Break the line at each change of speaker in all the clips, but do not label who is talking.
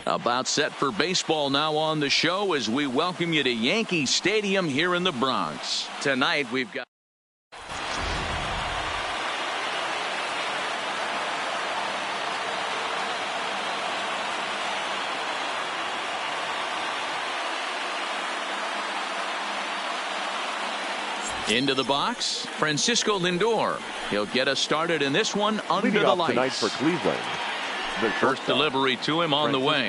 About set for baseball now on the show as we welcome you to Yankee Stadium here in the Bronx. Tonight we've got into the box, Francisco Lindor. He'll get us started in this one under the lights.
Tonight for Cleveland. The
first delivery to him on the way.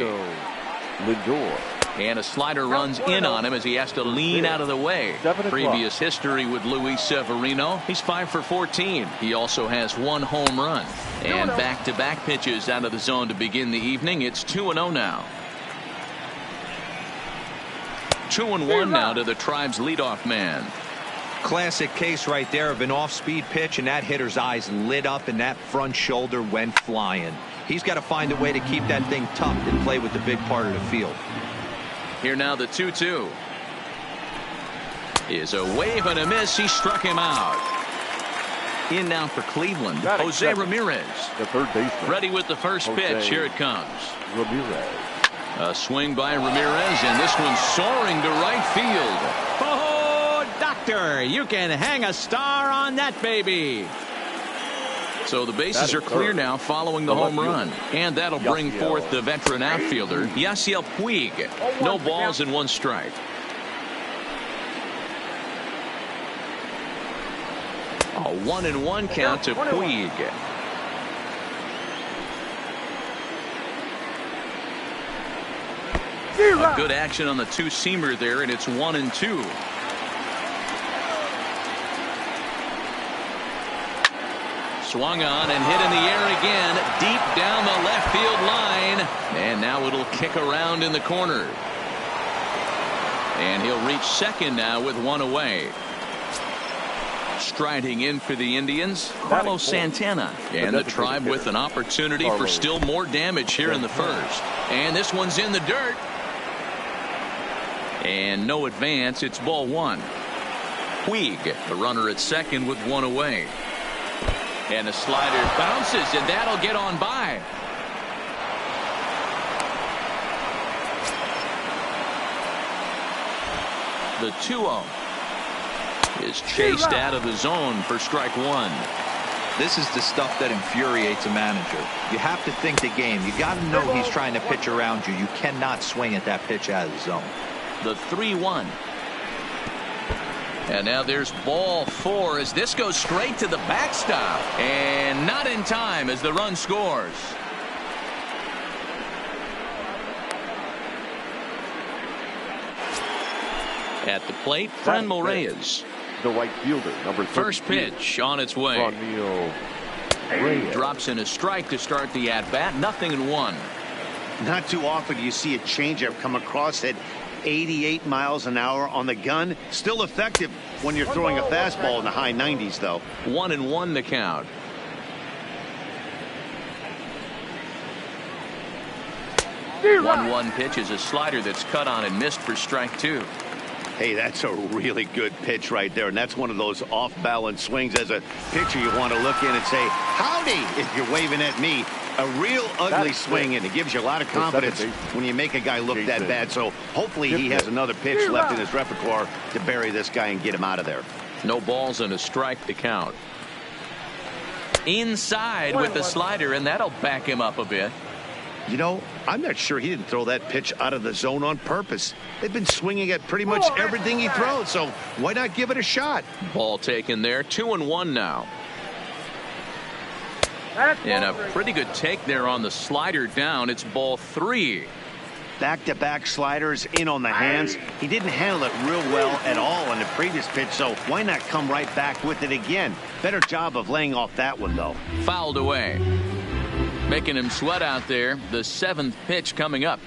Lindor.
And a slider runs in on him as he has to lean out of the way. Previous history with Luis Severino. He's 5 for 14. He also has 1 home run. And back-to-back pitches out of the zone to begin the evening. It's 2-0 now. 2-1 now to the Tribe's leadoff man.
Classic case right there of an off-speed pitch, and that hitter's eyes lit up and that front shoulder went flying. He's got to find a way to keep that thing tucked and play with the big part of the field.
Here now the 2-2 is a wave and a miss. He struck him out. In now for Cleveland, Jose Ramirez,
the third baseman,
ready with the first pitch. Here it comes.
Ramirez.
A swing by Ramirez, and this one's soaring to right field.
Oh, doctor, you can hang a star on that baby.
So the bases are clear now following the home run. And that'll bring forth the veteran outfielder, Yasiel Puig. No balls and 1 strike. A 1-1 count to Puig. A good action on the 2-seamer there, and it's 1-2. Swung on and hit in the air again, deep down the left field line. And now it'll kick around in the corner. And he'll reach second now with 1 away. Striding in for the Indians, Carlos Santana. And the Tribe with an opportunity for still more damage here in the first. And this one's in the dirt. And no advance. It's ball 1. Puig, the runner at second with 1 away. And a slider bounces, and that'll get on by. The 2-0 is chased out of the zone for strike 1.
This is the stuff that infuriates a manager. You have to think the game. You got to know he's trying to pitch around you. You cannot swing at that pitch out of the zone.
The 3-1. And now there's ball 4 as this goes straight to the backstop. And not in time as the run scores. At the plate, Franmil Reyes.
The right fielder, number 32.
First pitch on its way.
Franmil Reyes.
Drops in a strike to start the at-bat. 0-1.
Not too often do you see a changeup come across at 88 miles an hour on the gun. Still effective when you're throwing a fastball in the high 90s, though.
1-1 the count. The 1-1 pitch is a slider that's cut on and missed for strike 2.
Hey, that's a really good pitch right there, and that's one of those off-balance swings. As a pitcher, you want to look in and say, howdy, if you're waving at me. A real ugly swing, and it gives you a lot of confidence when you make a guy look that bad. So hopefully he has another pitch left in his repertoire to bury this guy and get him out of there.
No balls and a strike to count. Inside with the slider, and that'll back him up a bit.
You know, I'm not sure he didn't throw that pitch out of the zone on purpose. They've been swinging at pretty much everything he throws, so why not give it a shot?
Ball taken there. 2-1 now. And a pretty good take there on the slider down. It's ball 3.
Back-to-back sliders in on the hands. He didn't handle it real well at all on the previous pitch, so why not come right back with it again? Better job of laying off that one, though.
Fouled away. Making him sweat out there. The 7th pitch coming up.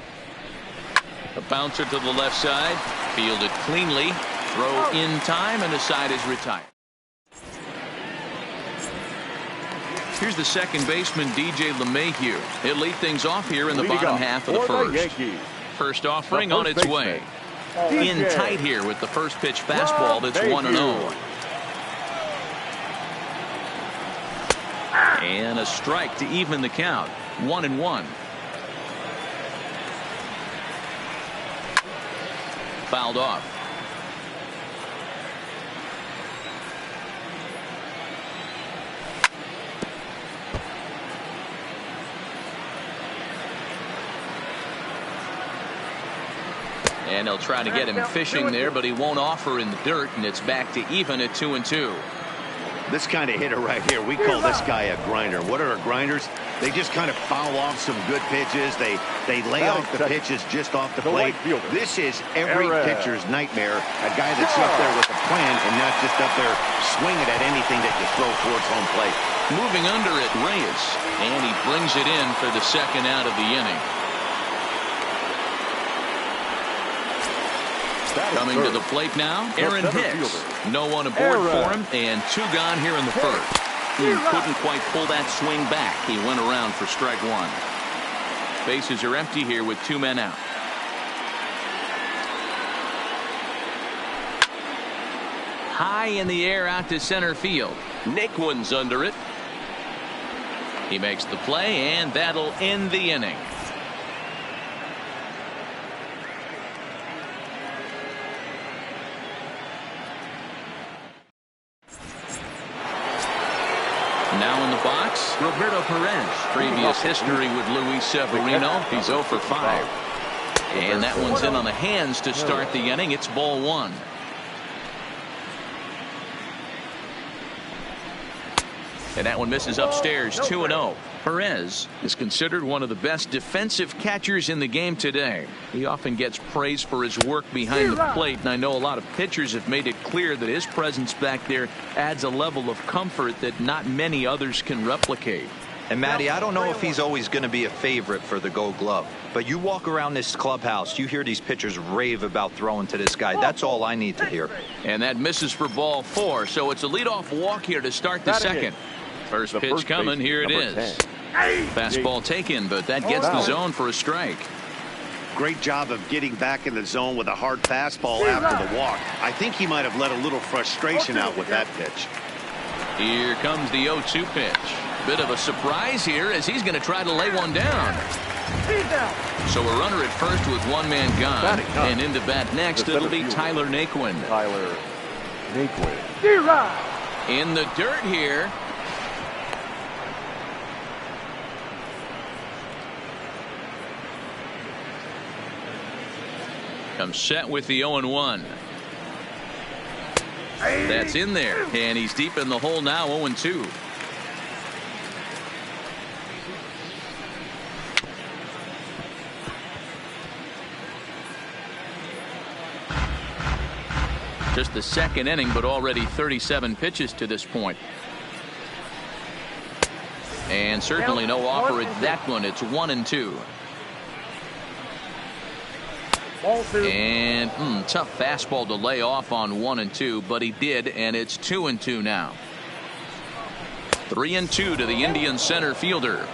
A bouncer to the left side. Fielded cleanly. Throw in time, and the side is retired. Here's the second baseman, DJ LeMahieu. He'll lead things off here in the bottom half of the first. First offering on its way. In tight here with the first pitch fastball that's 1-0. And a strike to even the count. 1-1. fouled off. And he'll try to get him fishing there, but he won't offer in the dirt, and it's back to even at 2-2.
This kind of hitter right here, we call this guy a grinder. What are grinders? They just kind of foul off some good pitches. They lay off the pitches just off the plate. This is every pitcher's nightmare. A guy that's up there with a plan and not just up there swinging at anything that you throw towards home plate.
Moving under it, Reyes, and he brings it in for the second out of the inning. Coming to the plate now, Aaron Hicks. No one aboard for him, and 2 gone here in the first. He couldn't quite pull that swing back. He went around for strike 1. Bases are empty here with 2 men out. High in the air out to center field. Naquin's under it. He makes the play, and that'll end the inning. Now in the box, Roberto Perez. Previous history with Luis Severino. He's 0 for 5. And that one's in on the hands to start the inning. It's ball 1. And that one misses upstairs, 2-0. Perez is considered one of the best defensive catchers in the game today. He often gets praise for his work behind the plate, and I know a lot of pitchers have made it clear that his presence back there adds a level of comfort that not many others can replicate.
And Matty, I don't know if he's always going to be a favorite for the Gold Glove, but you walk around this clubhouse, you hear these pitchers rave about throwing to this guy. That's all I need to hear.
And that misses for ball 4, so it's a leadoff walk here to start the second. First pitch coming, here it is. Fastball taken, but that gets the zone for a strike.
Great job of getting back in the zone with a hard fastball after the walk. I think he might have let a little frustration out with that pitch.
Here comes the 0-2 pitch. Bit of a surprise here as he's going to try to lay one down. So a runner at first with 1 man gone. And into bat next, it'll be Tyler Naquin. In the dirt here. Comes set with the 0-1. That's in there, and he's deep in the hole now, 0-2. Just the second inning, but already 37 pitches to this point. And certainly no offer at that one. It's 1-2. And tough fastball to lay off on 1-2, but he did, and it's 2-2 now. 3-2 to the Indian center fielder.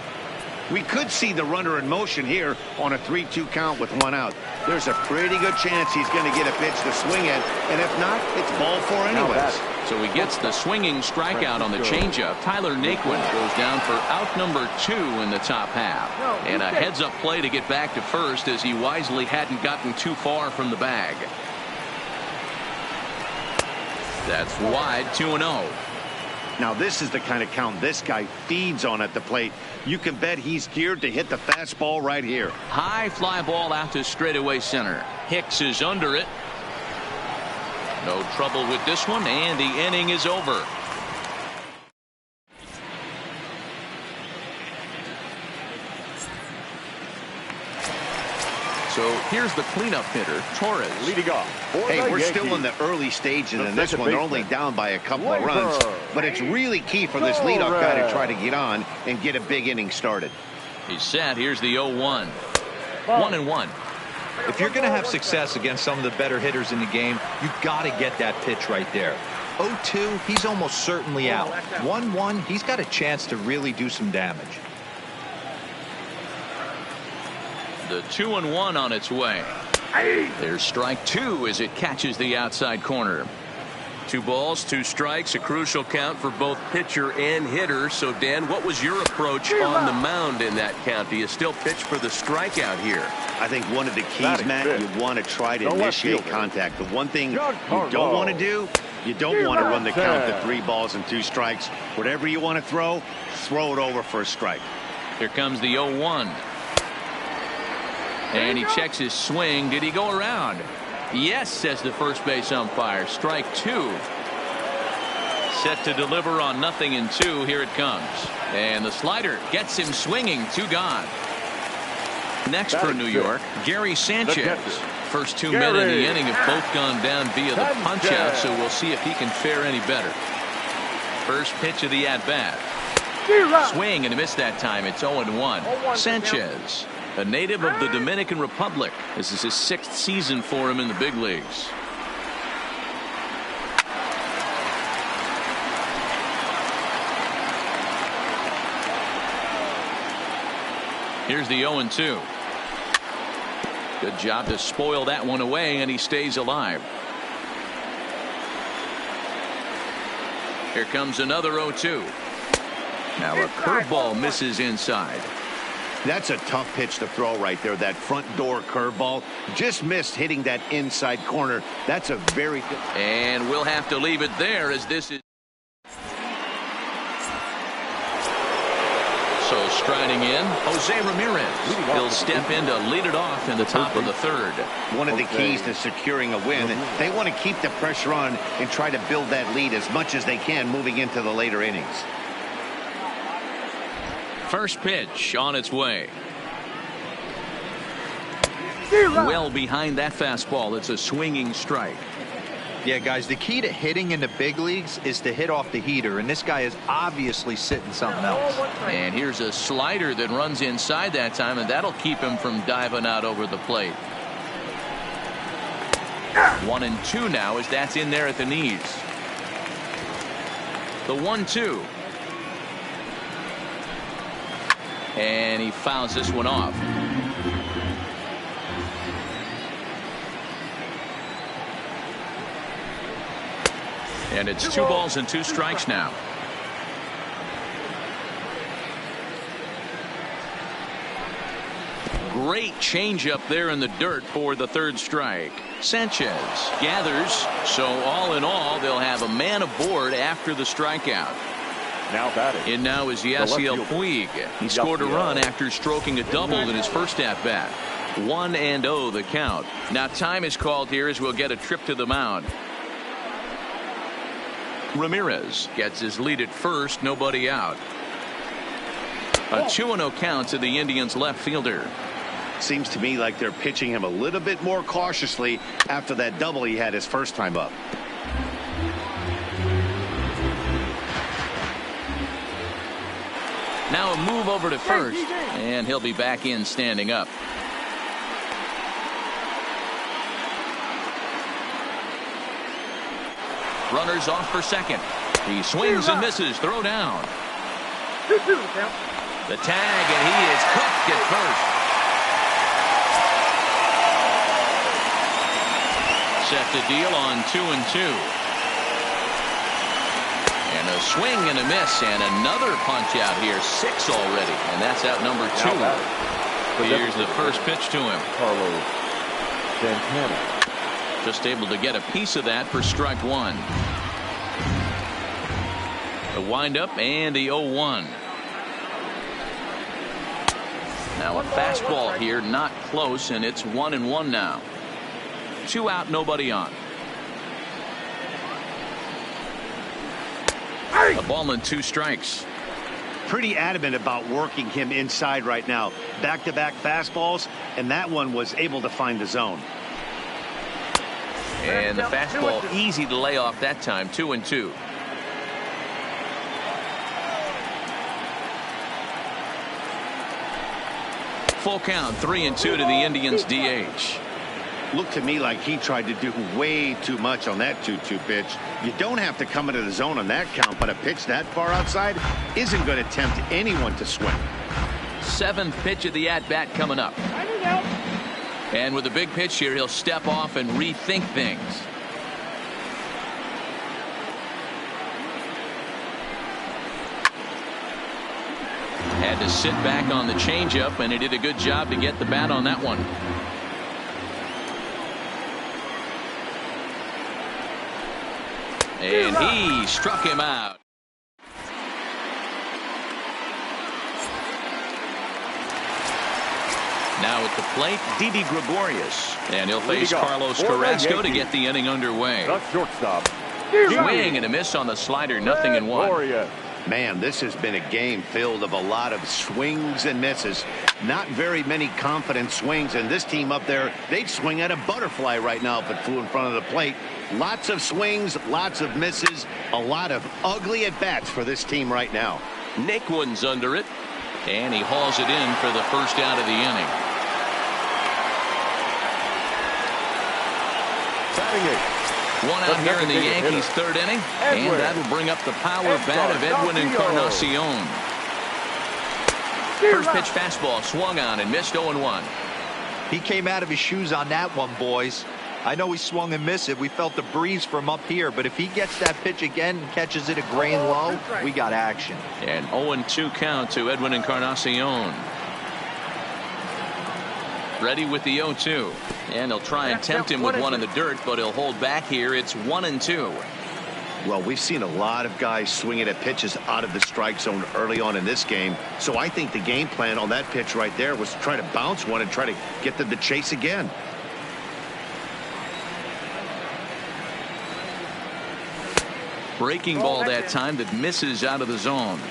We could see the runner in motion here on a 3-2 count with 1 out. There's a pretty good chance he's going to get a pitch to swing at, and if not, it's ball 4 anyways.
So he gets the swinging strikeout on the changeup. Tyler Naquin goes down for out number 2 in the top half. And a heads-up play to get back to first as he wisely hadn't gotten too far from the bag. That's wide, 2-0.
Now this is the kind of count this guy feeds on at the plate. You can bet he's geared to hit the fastball right here.
High fly ball out to straightaway center. Hicks is under it. No trouble with this one, and the inning is over. So here's the cleanup hitter, Torres.
Leading off.
Hey, we're still in the early stages in this one. They're only down by a couple of runs. But it's really key for this leadoff guy to try to get on and get a big inning started.
He's set. Here's the 0-1. 1-1.
If you're going to have success against some of the better hitters in the game, you've got to get that pitch right there. 0-2, he's almost certainly out. 1-1, he's got a chance to really do some damage.
The 2-1 on its way. There's strike 2 as it catches the outside corner. 2 balls, 2 strikes, a crucial count for both pitcher and hitter. So, Dan, what was your approach on the mound in that count? Do you still pitch for the strikeout here?
I think one of the keys, Matt, you want to try to initiate contact. The one thing you don't want to do, you don't want to run the count to 3 balls and 2 strikes. Whatever you want to throw it over for a strike.
Here comes the 0-1. And he checks his swing. Did he go around? Yes, says the first base umpire. Strike 2. Set to deliver on 0-2. Here it comes. And the slider gets him swinging. 2 gone. Next for New York, Gary Sanchez. First 2 men in the inning have both gone down via the punch-out, so we'll see if he can fare any better. First pitch of the at-bat. Swing and a miss that time. It's 0-1. Sanchez, a native of the Dominican Republic. This is his 6th season for him in the big leagues. Here's the 0-2. Good job to spoil that one away, and he stays alive. Here comes another 0-2. Now a curveball misses inside.
That's a tough pitch to throw right there. That front door curveball just missed hitting that inside corner. That's a very good.
And we'll have to leave it there as this is. So striding in, Jose Ramirez. He'll step in to lead it off in the top of the 3rd.
One of the keys to securing a win, they want to keep the pressure on and try to build that lead as much as they can moving into the later innings.
First pitch on its way. Well behind that fastball. It's a swinging strike.
Yeah, guys, the key to hitting in the big leagues is to hit off the heater, and this guy is obviously sitting something else.
And here's a slider that runs inside that time, and that'll keep him from diving out over the plate. 1-2 now as that's in there at the knees. The 1-2. And he fouls this one off. And it's 2 balls and 2 strikes now. Great changeup there in the dirt for the 3rd strike. Sanchez gathers. So all in all, they'll have a man aboard after the strikeout.
Now batting.
In now is Yasiel Puig. He scored a run after stroking a double in his first at-bat. 1-0 the count. Now time is called here as we'll get a trip to the mound. Ramirez gets his lead at first, nobody out. A 2-0 count to the Indians left fielder.
Seems to me like they're pitching him a little bit more cautiously after that double he had his first time up.
Now a move over to first, and he'll be back in standing up. Runners off for second. He swings and misses. Throw down. The tag, and he is cooked at first. Set to deal on 2-2. And a swing and a miss, and another punch out here. 6 already, and that's out number 2. Here's the first pitch to him.
Carlos Santana.
Just able to get a piece of that for strike 1. The windup and the 0-1. Now a fastball here, not close, and it's 1-1 now. 2 out, nobody on. A ball and 2 strikes.
Pretty adamant about working him inside right now. Back-to-back fastballs, and that one was able to find the zone.
And the fastball easy to lay off that time. 2-2. Full count. 3-2 to the Indians DH.
Looked to me like he tried to do way too much on that 2-2 pitch. You don't have to come into the zone on that count, but a pitch that far outside isn't going to tempt anyone to swing.
7th pitch of the at-bat coming up. And with a big pitch here, he'll step off and rethink things. Had to sit back on the changeup, and he did a good job to get the bat on that one. And he struck him out. Now at the plate, Didi Gregorius. And he'll face Carlos Carrasco to get the inning underway.
The shortstop.
Swing and a miss on the slider, 0-1.
Man, this has been a game filled of a lot of swings and misses. Not very many confident swings, and this team up there, they'd swing at a butterfly right now if it flew in front of the plate. Lots of swings, lots of misses, a lot of ugly at-bats for this team right now.
Naquin's under it, and he hauls it in for the first out of the inning. One out here in the Yankees' third inning, and that'll bring up the power bat of Edwin Encarnacion. First pitch fastball swung on and missed 0-1.
He came out of his shoes on that one, boys. I know he swung and missed it. We felt the breeze from up here, but if he gets that pitch again and catches it a grain low, we got action.
And 0-2 count to Edwin Encarnacion. Ready with the 0-2. And he'll try and tempt him with one in the dirt, but he'll hold back here. It's 1-2.
Well, we've seen a lot of guys swinging at pitches out of the strike zone early on in this game. So I think the game plan on that pitch right there was to try to bounce one and try to get them to chase again.
Breaking ball that time that misses out of the zone.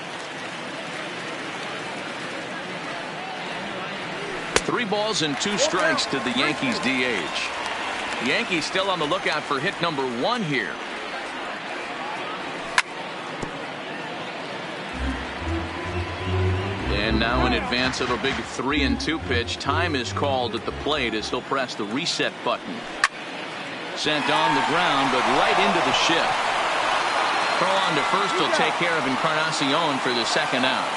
3 balls and 2 strikes to the Yankees DH. The Yankees still on the lookout for hit number 1 here. And now in advance of a big 3-2 pitch, time is called at the plate as he'll press the reset button. Sent on the ground, but right into the shift. Throw on to first will take care of Encarnacion for the second out.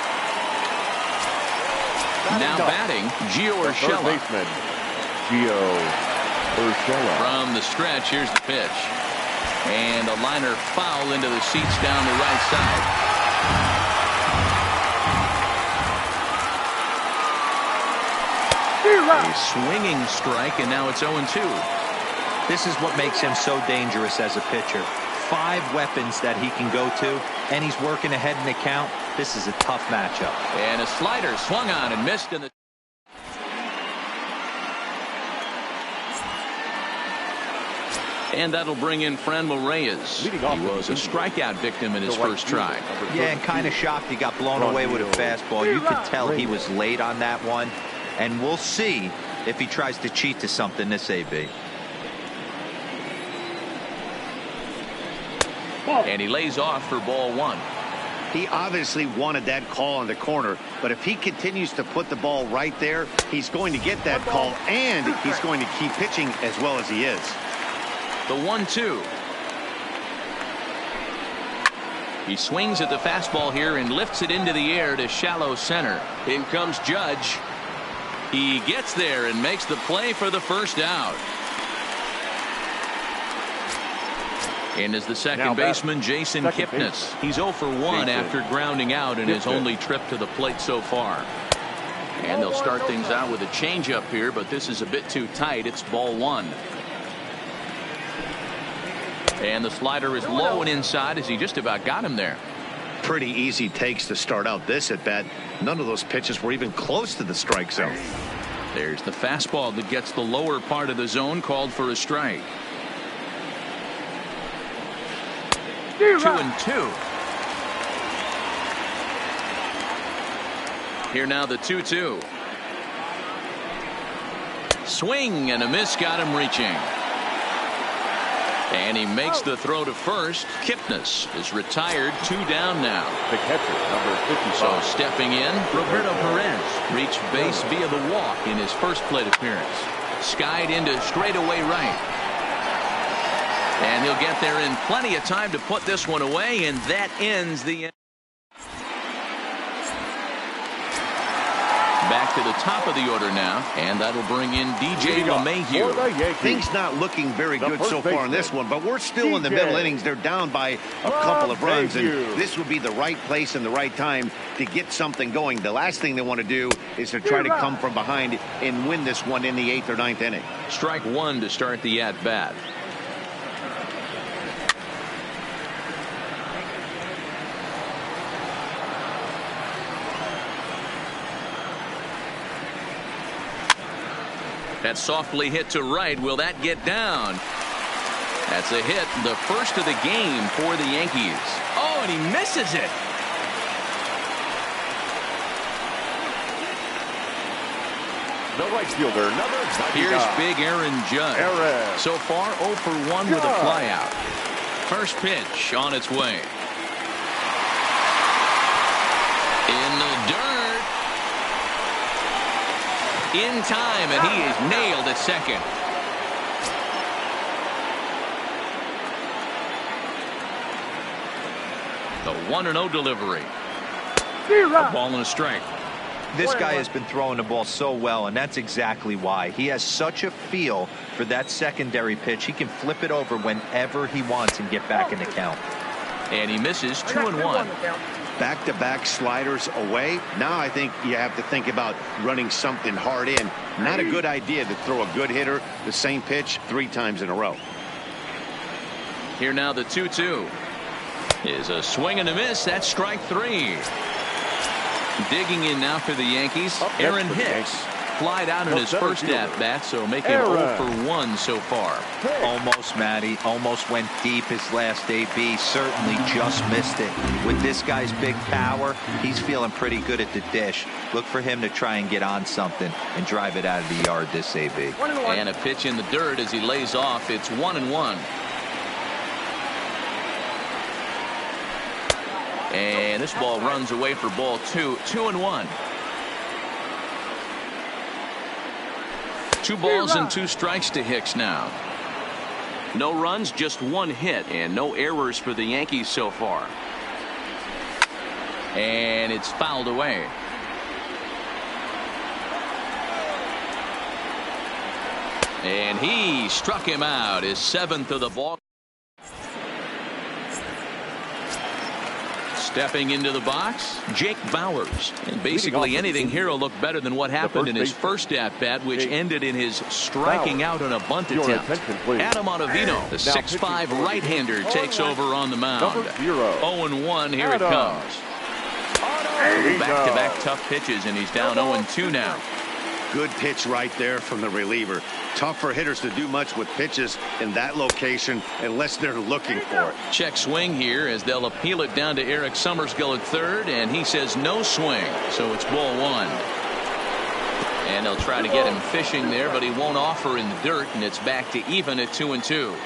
Now batting, Gio Urshela.
Gio Urshela.
From the stretch, here's the pitch. And a liner foul into the seats down the right side. A swinging strike, and now it's 0-2.
This is what makes him so dangerous as a pitcher. 5 weapons that he can go to, and he's working ahead in the count. This is a tough matchup.
And a slider swung on and missed in the. And that'll bring in Franmil Reyes. He was a strikeout victim in his first try.
Yeah, and kind of shocked he got blown away with a fastball. You could tell he was late on that one. And we'll see if he tries to cheat to something this AB.
And he lays off for ball 1.
He obviously wanted that call in the corner, but if he continues to put the ball right there, he's going to get that call, and he's going to keep pitching as well as he is.
The 1-2. He swings at the fastball here and lifts it into the air to shallow center. In comes Judge. He gets there and makes the play for the first out. And is the second baseman, Jason Kipnis. He's 0 for 1 after grounding out in his only trip to the plate so far. And they'll start things out with a changeup here, but this is a bit too tight. It's ball 1. And the slider is low and inside as he just about got him there.
Pretty easy takes to start out this at bat. None of those pitches were even close to the strike zone.
There's the fastball that gets the lower part of the zone, called for a strike. 2-2. Here now the 2-2. Swing and a miss got him reaching. And he makes the throw to first. Kipnis is retired, 2 down now.
The catcher, number 55.
So stepping in, Roberto Perez reached base via the walk in his first plate appearance. Skied into straightaway right. And he'll get there in plenty of time to put this one away, and that ends the inning. Back to the top of the order now, and that'll bring in DJ LeMahieu.
Things not looking very good so far in this one, but we're still in the middle innings. They're down by a couple of runs, and this would be the right place and the right time to get something going. The last thing they want to do is to try to come from behind and win this one in the 8th or 9th inning.
Strike one to start the at-bat. That's softly hit to right. Will that get down? That's a hit, the first of the game for the Yankees. Oh, and he misses it.
The right fielder, number 99.
Here's big Aaron Judge. So far, 0 for 1 with a flyout. First pitch on its way. In the dirt. In time, and he is nailed at second. The 1-0 delivery. A ball and a strike.
This guy has been throwing the ball so well, and that's exactly why. He has such a feel for that secondary pitch. He can flip it over whenever he wants and get back in the count.
And he misses 2-1.
Back-to-back sliders away. Now I think you have to think about running something hard in. Not a good idea to throw a good hitter the same pitch 3 times in a row.
Here now the 2-2 is a swing and a miss. That's strike 3. Digging in now for the Yankees, Aaron Hicks. Flied out in his first at-bat, so making 0 for 1 so far.
Almost, Matty. Almost went deep his last AB. Certainly just missed it. With this guy's big power, he's feeling pretty good at the dish. Look for him to try and get on something and drive it out of the yard this AB.
And a pitch in the dirt as he lays off. It's 1-1. And this ball runs away for ball 2. 2-1. 2 balls and 2 strikes to Hicks now. No runs, just 1 hit, and no errors for the Yankees so far. And it's fouled away. And he struck him out, his 7th of the ball. Stepping into the box, Jake Bowers. And basically anything here will look better than what happened in his first at-bat, which ended in his striking out on a bunt attempt. Adam Ottavino, the 6'5" right-hander, takes over on the mound. 0-1, here it comes. Back-to-back tough pitches, and he's down 0-2 now.
Good pitch right there from the reliever. Tough for hitters to do much with pitches in that location unless they're looking for it.
Check swing here as they'll appeal it down to Eric Summerskill at third, and he says no swing, so it's ball 1. And they'll try to get him fishing there, but he won't offer in the dirt, and it's back to even at 2-2.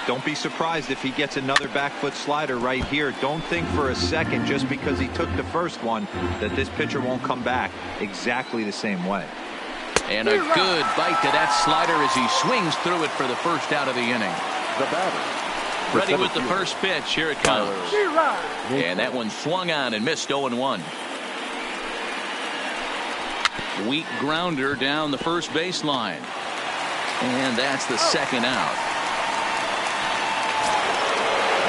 Don't be surprised if he gets another back foot slider right here. Don't think for a second, just because he took the first one, that this pitcher won't come back exactly the same way.
And a good bite to that slider as he swings through it for the first out of the inning.
The batter.
Ready with the first pitch. Here it comes. And that one swung on and missed 0-1. Weak grounder down the first baseline. And that's the second out.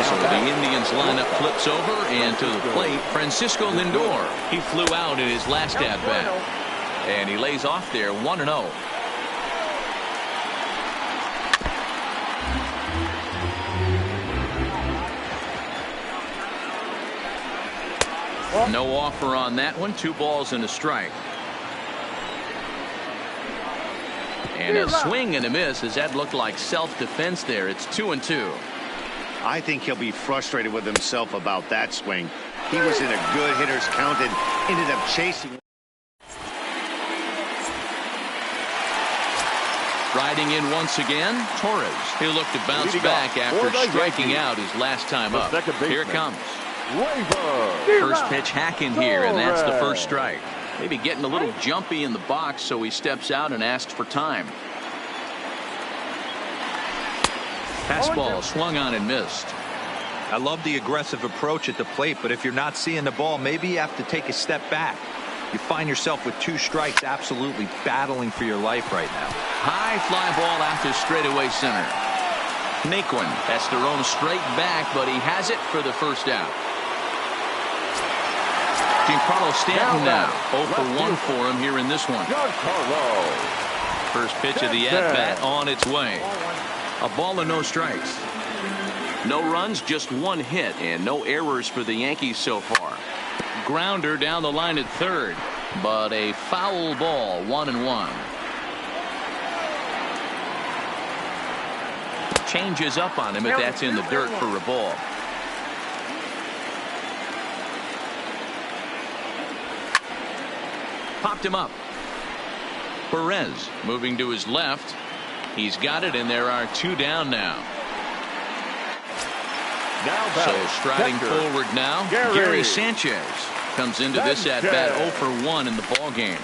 So the Indians lineup flips over, and to the plate, Francisco Lindor. He flew out in his last at-bat. And he lays off there, 1-0. No offer on that one. 2 balls and a strike. And a swing and a miss as that looked like self-defense there. It's 2-2.
I think he'll be frustrated with himself about that swing. He was in a good hitter's count and ended up chasing.
Riding in once again, Torres. He'll look to bounce back after striking out his last time up. Here it comes. First pitch hack in here, and that's the first strike. Maybe getting a little jumpy in the box, so he steps out and asks for time. Fastball swung on and missed.
I love the aggressive approach at the plate, but if you're not seeing the ball, maybe you have to take a step back. You find yourself with 2 strikes, absolutely battling for your life right now.
High fly ball out to straightaway center. Naquin has to roam straight back, but he has it for the first out. Giancarlo Stanton now 0 for 1 for him here in this one. First pitch of the at-bat on its way. A ball and no strikes. No runs, just 1 hit, and no errors for the Yankees so far. Grounder down the line at third, but a foul ball, 1-1. Changes up on him if that's in the dirt for a ball. Popped him up. Perez moving to his left. He's got it, and there are 2 down now. So striding forward now, Gary Sanchez comes into this at bat 0 for 1 in the ball game.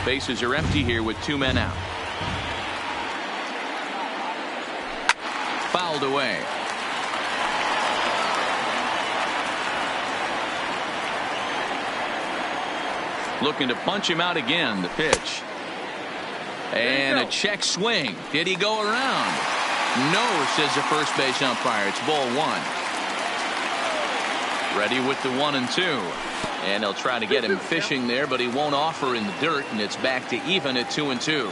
Bases are empty here with 2 men out. Fouled away. Looking to punch him out again. The pitch. And a check swing. Did he go around? No, says the first base umpire. It's ball 1. Ready with the 1-2. And he'll try to get him fishing there, but he won't offer in the dirt, and it's back to even at 2-2.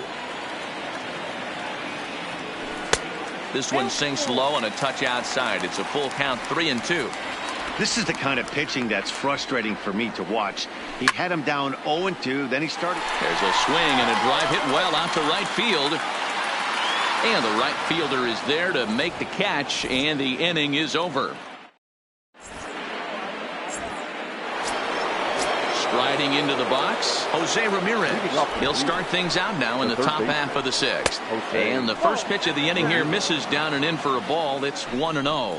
This one sinks low and a touch outside. It's a full count, 3-2.
This is the kind of pitching that's frustrating for me to watch. He had him down 0-2, then he started.
There's a swing and a drive hit well out to right field. And the right fielder is there to make the catch, and the inning is over. Striding into the box, Jose Ramirez. He'll start things out now in the top half of the 6th. And the first pitch of the inning here misses down and in for a ball. It's 1-0.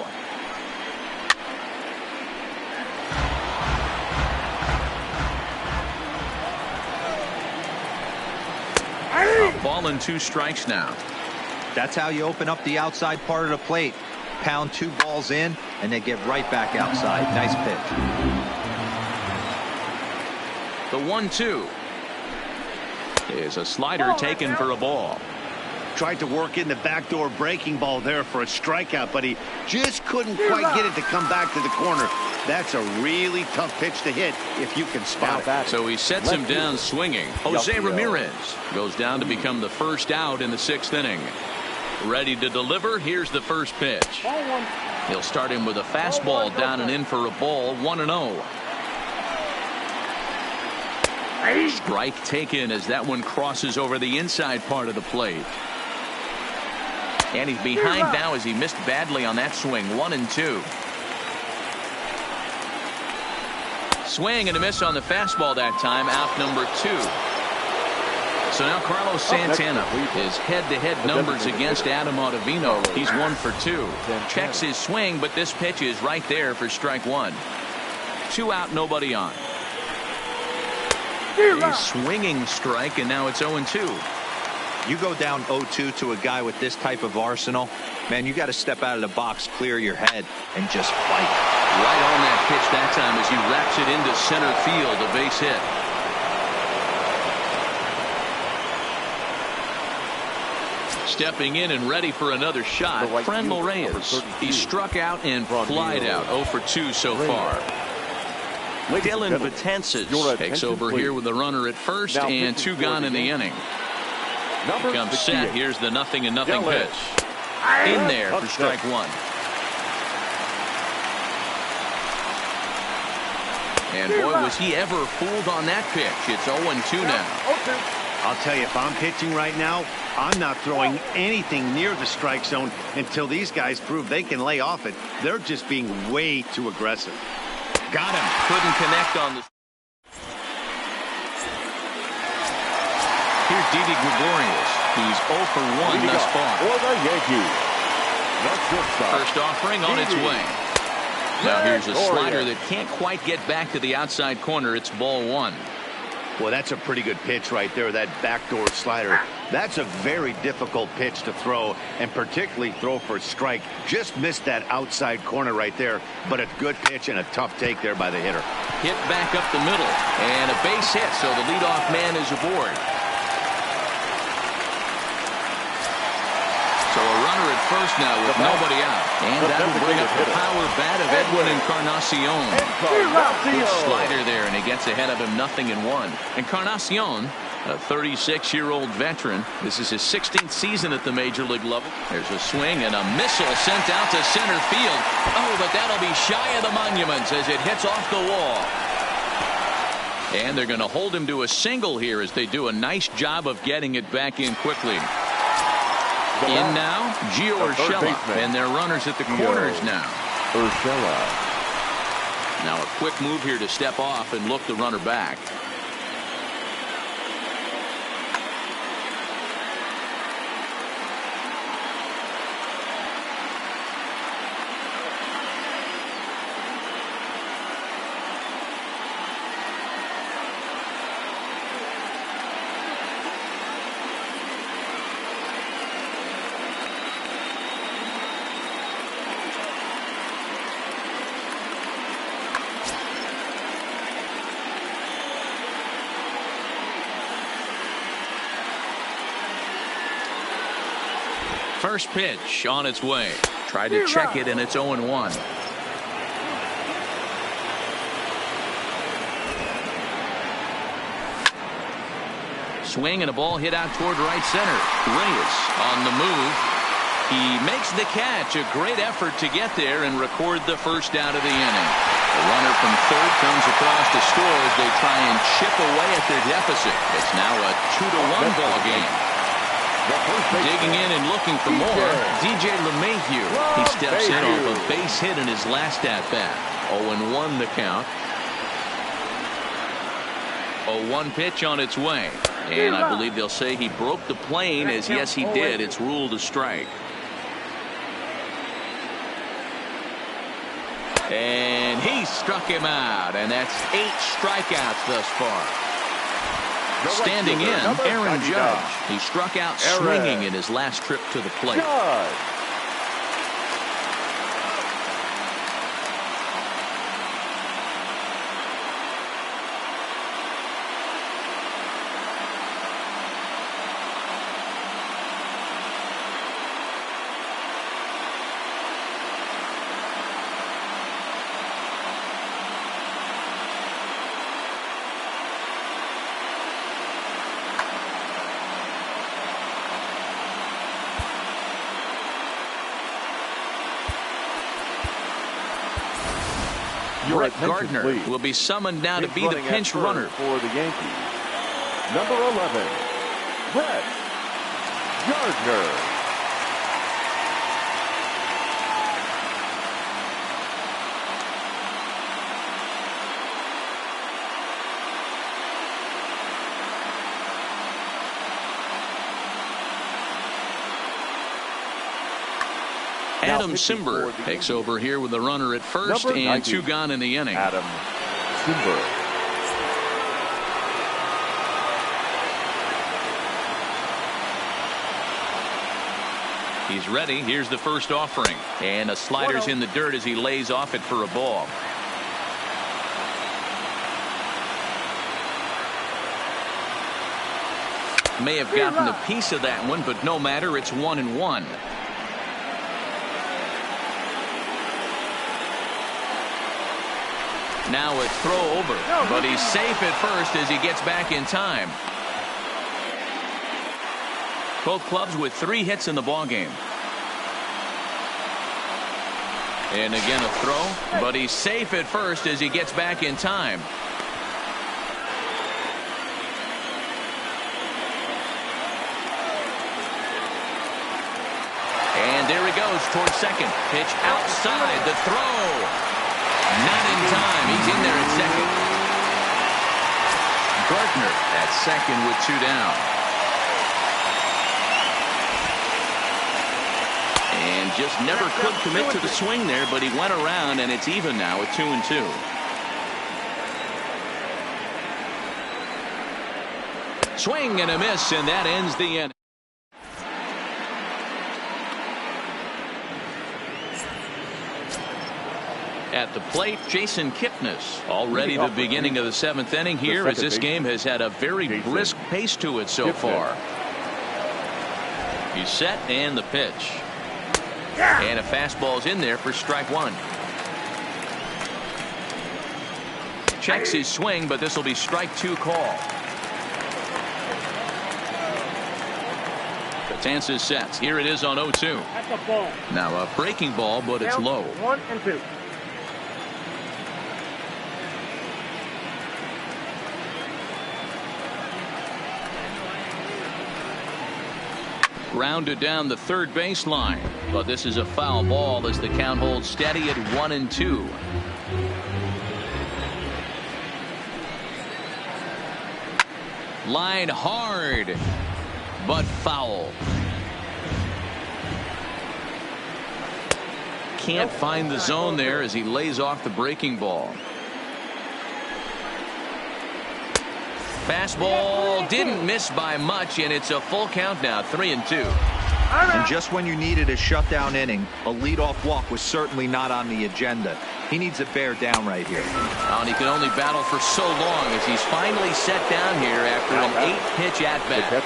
A ball and 2 strikes now.
That's how you open up the outside part of the plate. Pound 2 balls in, and they get right back outside. Nice pitch.
The 1-2 is a slider taken for a ball.
Tried to work in the backdoor breaking ball there for a strikeout, but he just couldn't quite get it to come back to the corner. That's a really tough pitch to hit if you can spot it.
So he sets him down swinging. Jose Ramirez goes down to become the first out in the 6th inning. Ready to deliver. Here's the first pitch. He'll start him with a fastball down and in for a ball. 1-0. Strike taken as that one crosses over the inside part of the plate. And he's behind now as he missed badly on that swing. 1-2. Swing and a miss on the fastball that time. Out number 2. So now Carlos Santana, his head-to-head numbers against Adam Ottavino. He's 1 for 2. Checks his swing, but this pitch is right there for strike 1. 2 out, nobody on. A swinging strike, and now it's 0-2.
You go down 0-2 to a guy with this type of arsenal, man, you got to step out of the box, clear your head, and just fight.
Right on that pitch that time as he wraps it into center field, a base hit. Stepping in and ready for another shot, Franmil Reyes. He struck out and flied out. 0 for 2 so far. Dylan Betances takes over here with a runner at first and 2 gone in the inning. Comes set. Here's the 0-0 pitch. In there for strike 1. And boy, was he ever fooled on that pitch. It's 0-2 now.
I'll tell you, if I'm pitching right now, I'm not throwing anything near the strike zone until these guys prove they can lay off it. They're just being way too aggressive. Got him.
Couldn't connect on the. Here's Didi Gregorius. He's 0 for 1 thus far.
For the Yankees.
First offering on its way. Now here's a slider that can't quite get back to the outside corner. It's ball 1.
Well, that's a pretty good pitch right there, that backdoor slider. That's a very difficult pitch to throw, and particularly throw for a strike. Just missed that outside corner right there, but a good pitch and a tough take there by the hitter.
Hit back up the middle, and a base hit, so the leadoff man is aboard. So a runner at first now with nobody out. And that will bring up the power bat of Edwin Encarnacion. Good slider there, and he gets ahead of him 0-1. Encarnacion, a 36-year-old veteran. This is his 16th season at the major league level. There's a swing and a missile sent out to center field. Oh, but that'll be shy of the monuments as it hits off the wall. And they're going to hold him to a single here as they do a nice job of getting it back in quickly. In now, Gio Urshela, and they're runners at the corners now.
Urshela.
Now a quick move here to step off and look the runner back. First pitch on its way. Tried to check it, and it's 0-1. Swing and a ball hit out toward right center. Reyes on the move. He makes the catch. A great effort to get there and record the first out of the inning. The runner from third comes across to score as they try and chip away at their deficit. It's now a 2-1 ball game. Digging in and looking for more, DJ LeMahieu. He steps in off a base hit in his last at-bat. 0-1 the count. 0-1 pitch on its way. And I believe they'll say he broke the plane, as yes he did. It's ruled a strike. And he struck him out, and that's 8 strikeouts thus far. Standing in, Aaron Judge. He struck out swinging in his last trip to the plate. Brett Gardner will be summoned now to be the pinch runner
for the Yankees. Number 11, Brett Gardner.
Adam Simber takes over here with the runner at first and 2 gone in the inning.
Adam Simber.
He's ready. Here's the first offering. And a slider's in the dirt as he lays off it for a ball. May have gotten a piece of that one, but no matter. It's 1-1. Now a throw over, but he's safe at first as he gets back in time. Both clubs with 3 hits in the ballgame. And again a throw, but he's safe at first as he gets back in time. And there he goes towards second. Pitch outside, the throw. Not in time. He's in there at second. Gardner at second with 2 down. And just never could commit to the swing there, but he went around, and it's even now at 2-2. Swing and a miss, and that ends the inning. At the plate, Jason Kipnis. Already the beginning of the 7th inning here, as this game has had a very brisk pace to it so far. He's set, and the pitch. And a fastball's in there for strike one. Checks his swing, but this will be strike two call. Betances sets. Here it is on 0-2. Now a breaking ball, but it's low.
1-2.
Grounded down the third baseline, but this is a foul ball as the count holds steady at 1-2. Line hard, but foul. Can't find the zone there as he lays off the breaking ball. Fastball didn't miss by much, and it's a full count now, 3-2.
And just when you needed a shutdown inning, a leadoff walk was certainly not on the agenda. He needs to bear down right here.
And he can only battle for so long as he's finally set down here after an 8-pitch at-bat.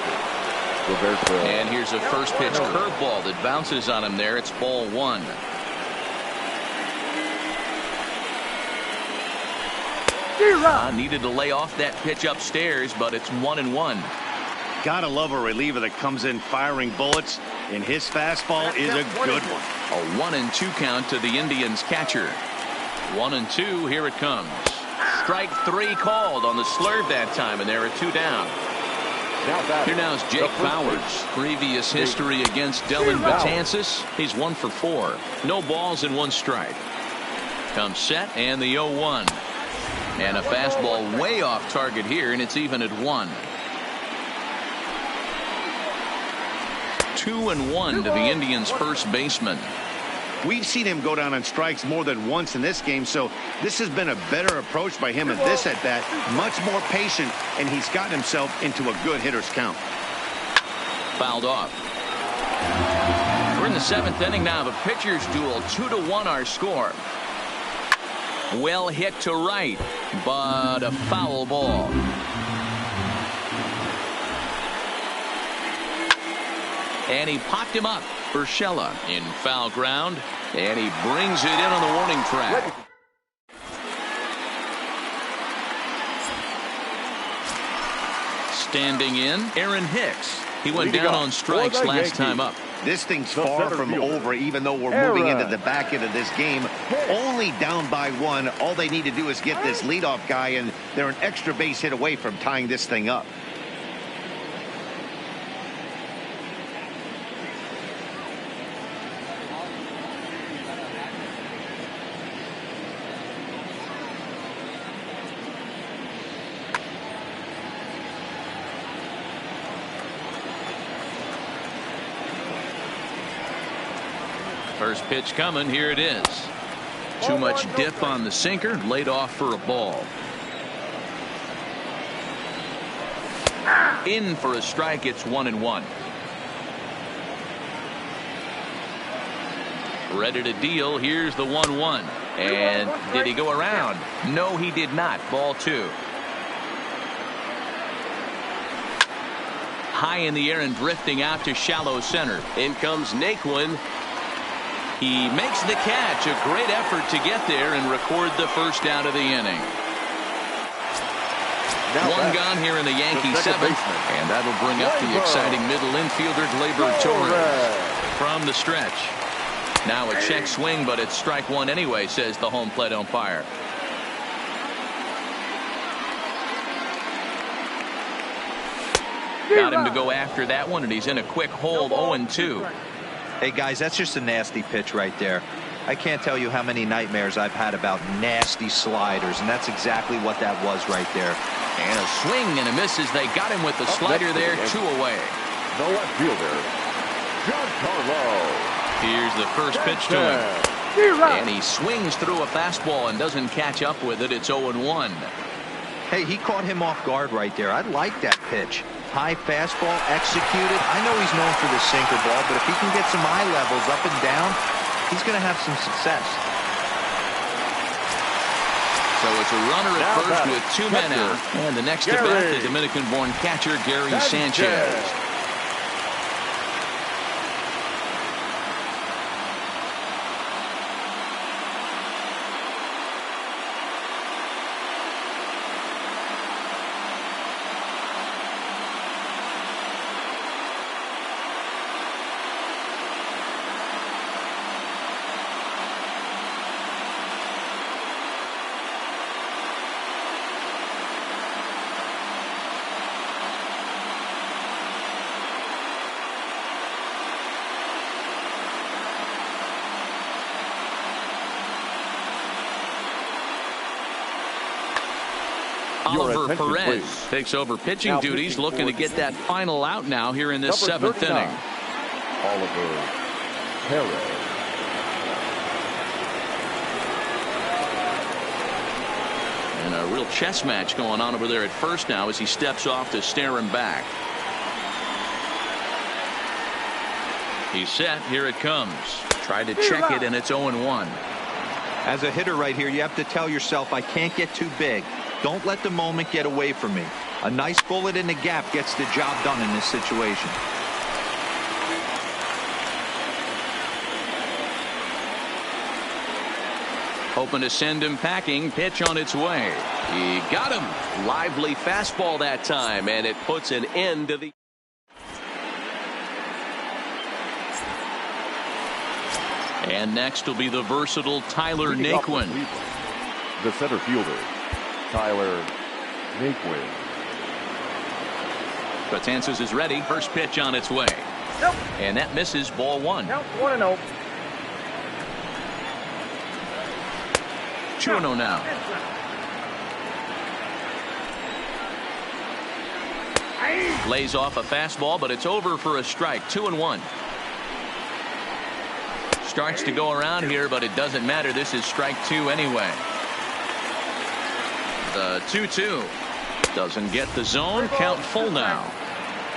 And here's a first pitch curveball that bounces on him there. It's ball one. Needed to lay off that pitch upstairs, but it's 1-1.
Gotta love a reliever that comes in firing bullets, and his fastball is a good one.
A 1-2 count to the Indians catcher. 1-2, here it comes. Strike three called on the slurve that time, and there are two down. Here now is Jake Bowers. Previous history against Dylan Betances. He's 1 for 4. No balls and 1 strike. Comes set, and the 0-1. And a fastball way off target here, and it's even at 1. 2-1 to the Indians' first baseman.
We've seen him go down on strikes more than once in this game, so this has been a better approach by him at this at-bat. Much more patient, and he's gotten himself into a good hitter's count.
Fouled off. We're in the 7th inning now. The pitchers duel, 2-1 our score. Well hit to right, but a foul ball. And he popped him up. Urshela in foul ground, and he brings it in on the warning track. Standing in, Aaron Hicks. He went down on strikes last time up.
This thing's far from over, even though we're moving into the back end of this game. Only down by 1. All they need to do is get this leadoff guy, and they're an extra base hit away from tying this thing up.
First pitch coming. Here it is. Too much dip on the sinker. Laid off for a ball. In for a strike. It's 1-1. Ready to deal. Here's the 1-1. And did he go around? No, he did not. Ball 2. High in the air and drifting out to shallow center. In comes Naquin. He makes the catch. A great effort to get there and record the first out of the inning. One gone here in the Yankee 7th, and that'll bring up the exciting middle infielder Gleyber Torres from the stretch. Now a check swing, but it's strike one anyway, says the home plate umpire. Got him to go after that one, and he's in a quick hold. 0-2.
Hey, guys, that's just a nasty pitch right there. I can't tell you how many nightmares I've had about nasty sliders, and that's exactly what that was right there.
And a swing and a miss as they got him with the slider there. 2 away.
The left fielder, Giancarlo.
Here's the first pitch to him. And he swings through a fastball and doesn't catch up with it. It's 0-1.
Hey, he caught him off guard right there. I like that pitch. High fastball executed. I know he's known for the sinker ball, but if he can get some eye levels up and down, he's going to have some success.
So it's a runner at first with 2 men out. And the next to bat, the Dominican-born catcher, Gary Sanchez. Oliver Perez takes over pitching duties, looking to get that final out now here in this 7th inning.
Oliver Perez.
And a real chess match going on over there at first now as he steps off to stare him back. He's set. Here it comes. Tried to check it, and it's 0-1.
As a hitter right here, you have to tell yourself, I can't get too big. Don't let the moment get away from me. A nice bullet in the gap gets the job done in this situation.
Hoping to send him packing. Pitch on its way. He got him. Lively fastball that time, and it puts an end to the... And next will be the versatile Tyler Naquin.
The center fielder, Tyler Naquin.
Betances is ready. First pitch on its way.
Nope.
And that misses, ball 1.
Count 1-0.
2-0 now. Lays off a fastball, but it's over for a strike. 2-1. Starts to go around here, but it doesn't matter. This is strike 2 anyway. The 2-2 doesn't get the zone. Count full now.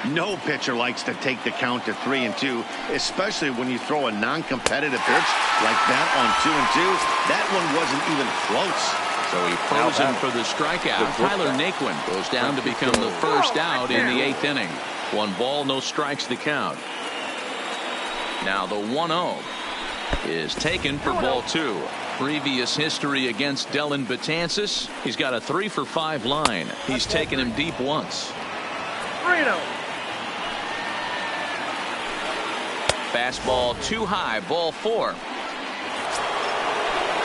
No pitcher likes to take the count to 3-2, especially when you throw a non-competitive pitch like that on 2-2. That one wasn't even close.
So he throws him for the strikeout. Tyler Naquin goes down to become the first out in the 8th inning. 1 ball, no strikes to count. Now the 1-0 is taken for ball 2. Previous history against Dellin Betances. He's got a 3-for-5 line. He's taken him deep once.
3-0.
Fastball too high, ball 4.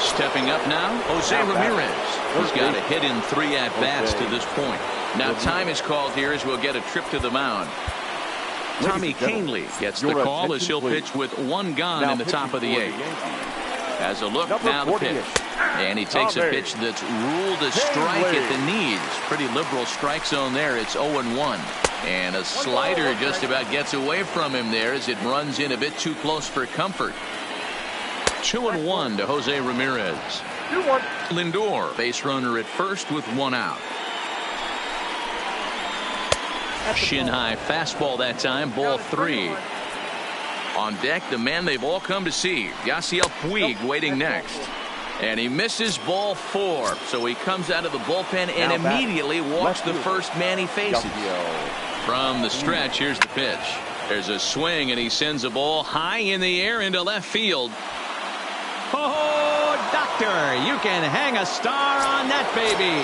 Stepping up now, Jose Ramirez. He's got a hit in 3 at-bats to this point. Now time is called here as we'll get a trip to the mound. Tommy Kahnle gets the call as he'll pitch with 1 gone in the top of the 8th. Has a look, now the pitch. And he takes a pitch that's ruled a strike at the knees. Pretty liberal strike zone there. It's 0-1. And a slider just about gets away from him there as it runs in a bit too close for comfort. 2-1 to Jose Ramirez.
2-1.
Lindor, base runner at first with 1 out. Shin high fastball that time, ball 3. On deck, the man they've all come to see, Yasiel Puig, waiting next. And he misses, ball 4. So he comes out of the bullpen and immediately walks the first man he faces. From the stretch, here's the pitch. There's a swing, and he sends a ball high in the air into left field.
Oh, doctor, you can hang a star on that baby.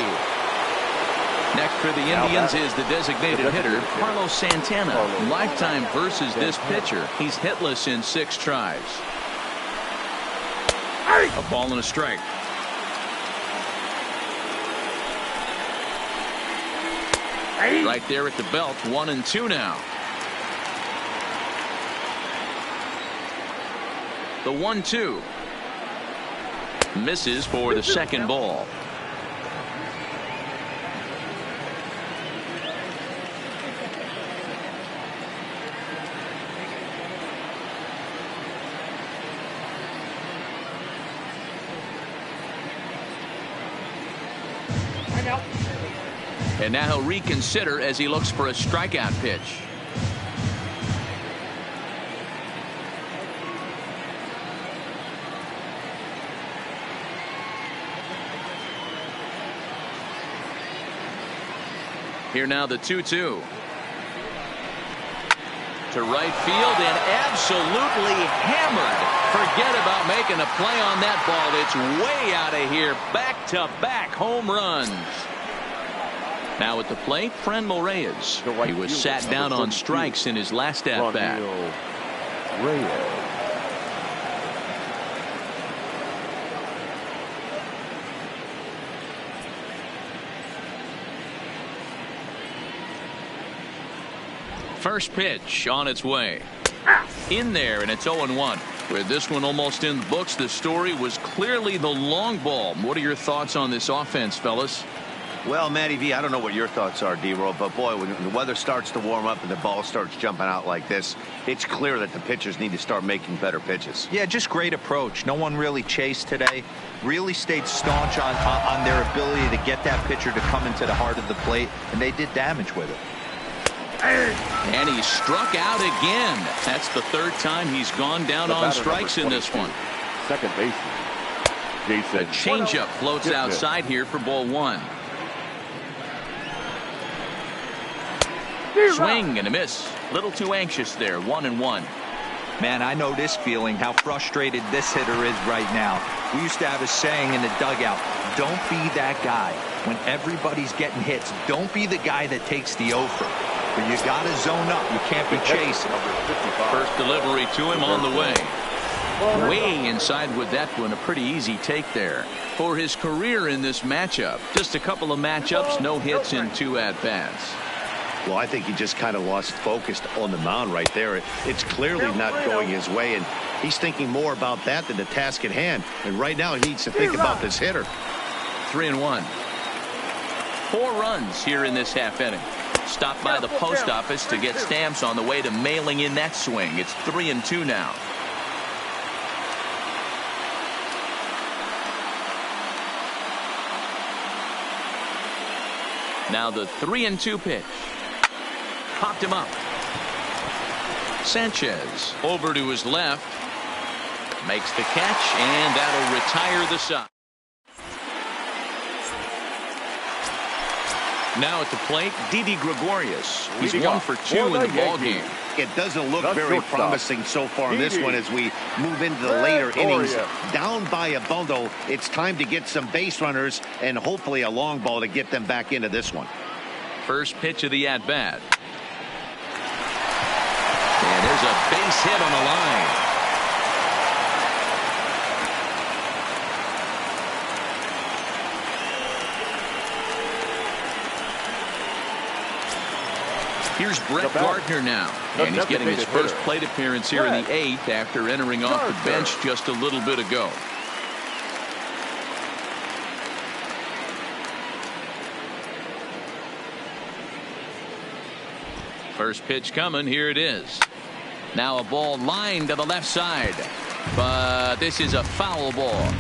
Next for the Indians is the designated hitter, Carlos Santana. Lifetime versus this pitcher. He's hitless in 6 tries. A ball and a strike. Right there at the belt, 1-2 now. The 1-2 misses for the second ball. And now he'll reconsider as he looks for a strikeout pitch. Here now the 2-2. To right field and absolutely hammered. Forget about making a play on that ball. It's way out of here. Back-to-back home runs. Now at the plate, Franmil Reyes. He was sat down on strikes in his last at-bat. First pitch on its way. In there, and it's 0-1. With this one almost in the books, the story was clearly the long ball. What are your thoughts on this offense, fellas?
Well, Matty V, I don't know what your thoughts are, D-Roll, but boy, when the weather starts to warm up and the ball starts jumping out like this, it's clear that the pitchers need to start making better pitches.
Yeah, just great approach. No one really chased today. Really stayed staunch on their ability to get that pitcher to come into the heart of the plate, and they did damage with it.
And he struck out again. That's the third time he's gone down on strikes in this one.
Second baseman.
A changeup floats outside here for ball one. Swing and a miss. Little too anxious there. 1-1.
Man, I know this feeling, how frustrated this hitter is right now. We used to have a saying in the dugout, don't be that guy. When everybody's getting hits, don't be the guy that takes the offer. But you got to zone up. You can't be chasing.
First delivery to him on the way. Way inside with that one. A pretty easy take there. For his career in this matchup, just a couple of matchups, no hits in 2 at-bats.
Well, I think he just kind of lost focus on the mound right there. It's clearly not going his way, and he's thinking more about that than the task at hand. And right now, he needs to think about this hitter.
3-1. 4 runs here in this half inning. Stopped by the post office to get stamps on the way to mailing in that swing. It's 3-2 now. Now the 3-2 pitch. Popped him up. Sanchez over to his left. Makes the catch, and that'll retire the side. Now at the plate, Didi Gregorius. He's 1 for 2 in the ballgame.
It doesn't look very promising so far in this one as we move into the later innings. Down by a bundle, it's time to get some base runners and hopefully a long ball to get them back into this one.
First pitch of the at-bat. And there's a base hit on the line. Here's Brett Gardner now, and he's getting his first plate appearance here in the 8th after entering off the bench just a little bit ago. First pitch coming. Here it is. Now a ball lined to the left side, but this is a foul ball.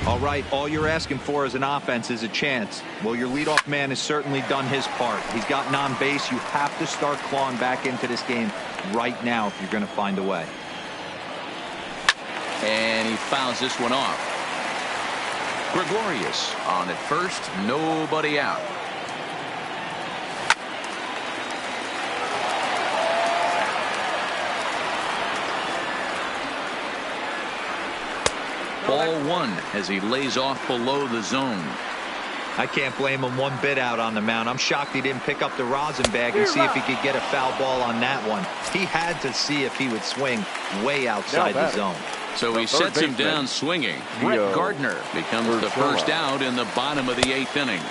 All right, all you're asking for as an offense is a chance. Well, your leadoff man has certainly done his part. He's gotten on base. You have to start clawing back into this game right now if you're going to find a way.
And he fouls this one off. Gregorius on at first, nobody out. Ball 1 as he lays off below the zone.
I can't blame him one bit out on the mound. I'm shocked he didn't pick up the rosin bag and see if he could get a foul ball on that one. He had to see if he would swing way outside the zone.
So he sets him down swinging. Brett Gardner becomes the first out in the bottom of the 8th inning.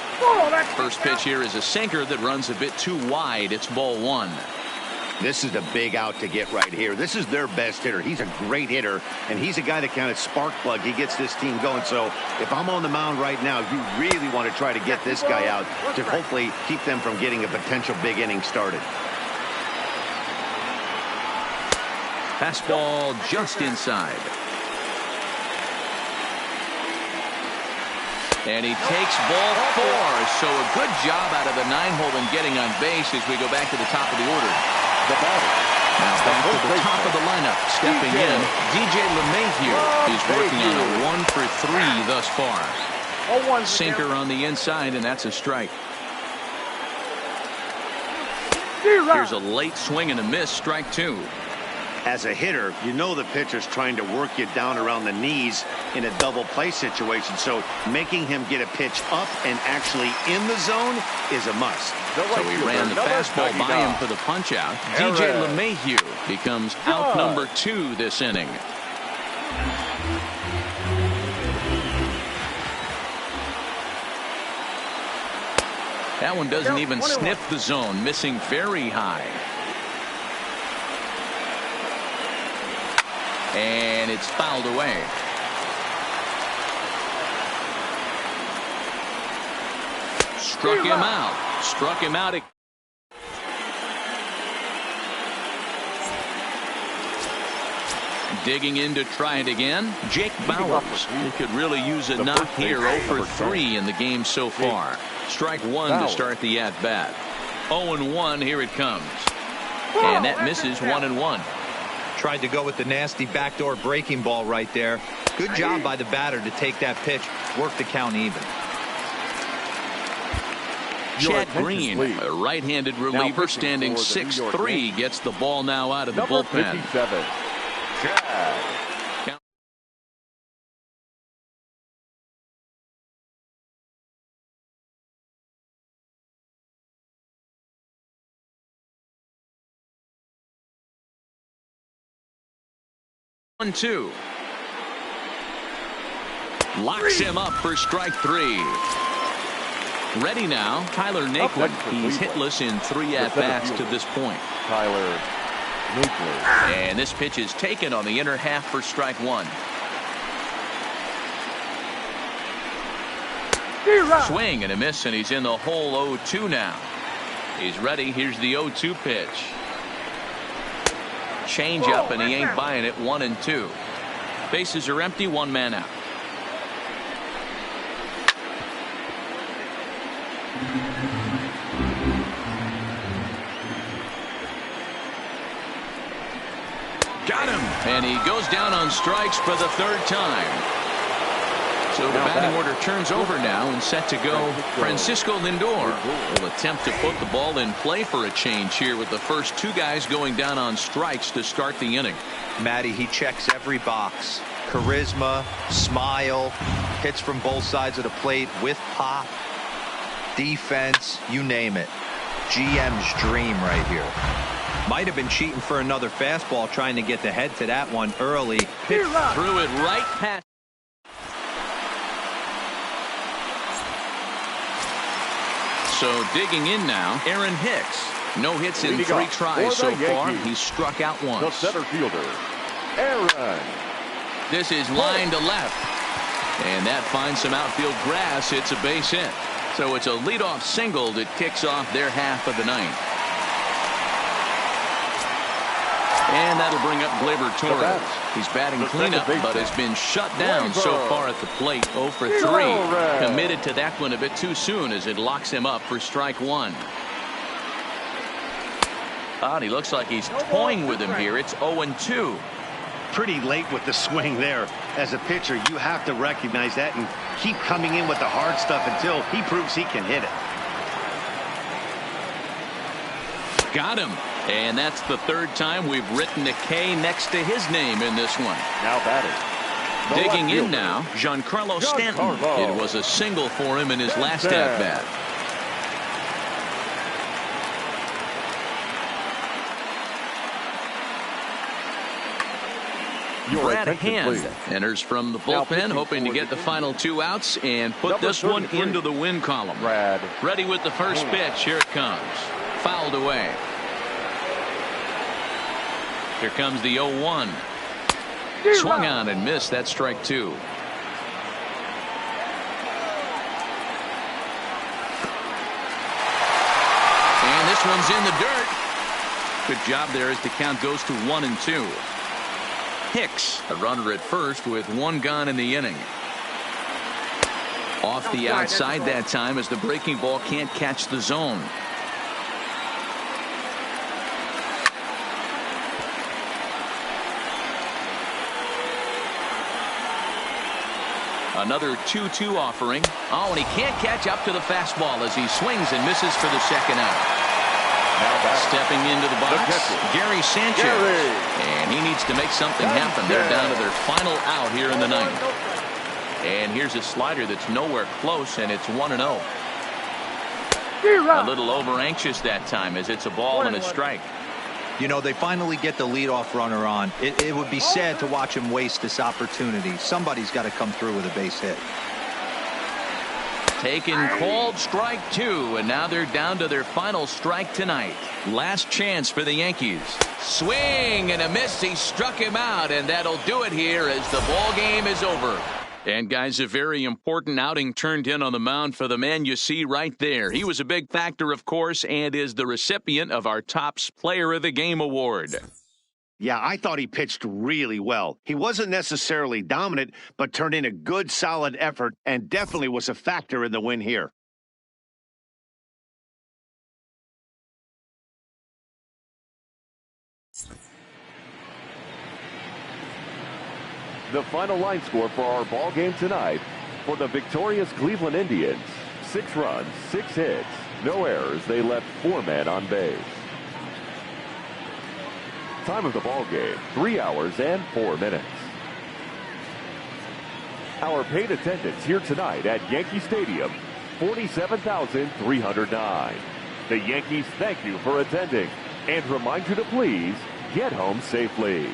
First pitch here is a sinker that runs a bit too wide. It's ball 1.
This is the big out to get right here. This is their best hitter. He's a great hitter, and he's a guy that kind of spark plug. He gets this team going. So if I'm on the mound right now, you really want to try to get this guy out to hopefully keep them from getting a potential big inning started.
Fastball just inside. And he takes ball 4. So a good job out of the 9-hole in getting on base as we go back to the top of the order.
The batter.
Now back to the top of the lineup. Stepping in, DJ LeMahieu. He's working on a 1 for 3 thus far. Sinker on the inside, and that's a strike. Here's a late swing and a miss, strike 2.
As a hitter, you know the pitcher's trying to work you down around the knees in a double play situation. So making him get a pitch up and actually in the zone is a must.
So he ran the fastball by him for the punch out. DJ LeMahieu becomes out number 2 this inning. That one doesn't even sniff the zone, missing very high. And it's fouled away. Struck him out. Struck him out. Digging in to try it again. Jake Bowers. He could really use a knock here. 0 for 3 in the game so far. Strike 1 to start the at-bat. 0-1. Here it comes. And that misses 1-1.
Tried to go with the nasty backdoor breaking ball right there. Good job by the batter to take that pitch, work the count even.
Chad Green, a right-handed reliever, standing 6'3", gets the ball now out of the bullpen.
57. Chad.
1-2. Locks him up for strike 3. Ready now, Tyler Naquin. He's hitless in 3 at-bats to this point.
Tyler Naquin.
And this pitch is taken on the inner half for strike 1. Swing and a miss, and he's in the hole 0-2 now. He's ready. Here's the 0-2 pitch. Change up, and he ain't buying it. 1-2. Bases are empty. 1 man out. Got him. And he goes down on strikes for the 3rd time. So the batting order turns over now and set to go. Francisco Lindor will attempt to put the ball in play for a change here with the first 2 guys going down on strikes to start the inning.
Matty, he checks every box. Charisma, smile, hits from both sides of the plate with pop, defense, you name it. GM's dream right here. Might have been cheating for another fastball, trying to get the head to that one early.
Pitch threw it right past. So digging in now, Aaron Hicks. No hits in 3 tries so far. He's struck out once.
The center fielder, Aaron.
This is line to left. And that finds some outfield grass. It's a base hit. So it's a leadoff single that kicks off their half of the 9th. And that'll bring up Gleyber Torres. He's batting cleanup, but has been shut down so far at the plate. 0 for 3. Committed to that one a bit too soon as it locks him up for strike 1. And he looks like he's toying with him here. It's 0-2.
Pretty late with the swing there. As a pitcher, you have to recognize that and keep coming in with the hard stuff until he proves he can hit it.
Got him. And that's the 3rd time we've written a K next to his name in this one.
Now batting.
Digging in now, Giancarlo Stanton. It was a single for him in his last at-bat. Brad Hand enters from the bullpen, hoping to get the final 2 outs and put this one into the win column. Ready with the first pitch. Here it comes. Fouled away. Here comes the 0-1. Swung on and missed. That's strike 2. And this one's in the dirt. Good job there as the count goes to 1-2. Hicks, a runner at first with 1 gone in the inning. Off the outside that time as the breaking ball can't catch the zone. Another 2-2 offering. Oh, and he can't catch up to the fastball as he swings and misses for the 2nd out. Stepping into the box, Gary Sanchez. And he needs to make something happen. They're down to their final out here in the ninth. And here's a slider that's nowhere close, and it's 1-0. A little over anxious that time as it's a ball and a strike.
You know, they finally get the leadoff runner on. It would be sad to watch him waste this opportunity. Somebody's got to come through with a base hit.
Taken, called strike 2, and now they're down to their final strike tonight. Last chance for the Yankees. Swing and a miss. He struck him out, and that'll do it here as the ball game is over. And guys, a very important outing turned in on the mound for the man you see right there. He was a big factor, of course, and is the recipient of our Topps Player of the Game award.
Yeah, I thought he pitched really well. He wasn't necessarily dominant, but turned in a good, solid effort and definitely was a factor in the win here.
The final line score for our ball game tonight for the victorious Cleveland Indians: 6 runs, 6 hits, no errors. They left 4 men on base. Time of the ball game, 3 hours and 4 minutes. Our paid attendance here tonight at Yankee Stadium, 47,309. The Yankees thank you for attending and remind you to please get home safely.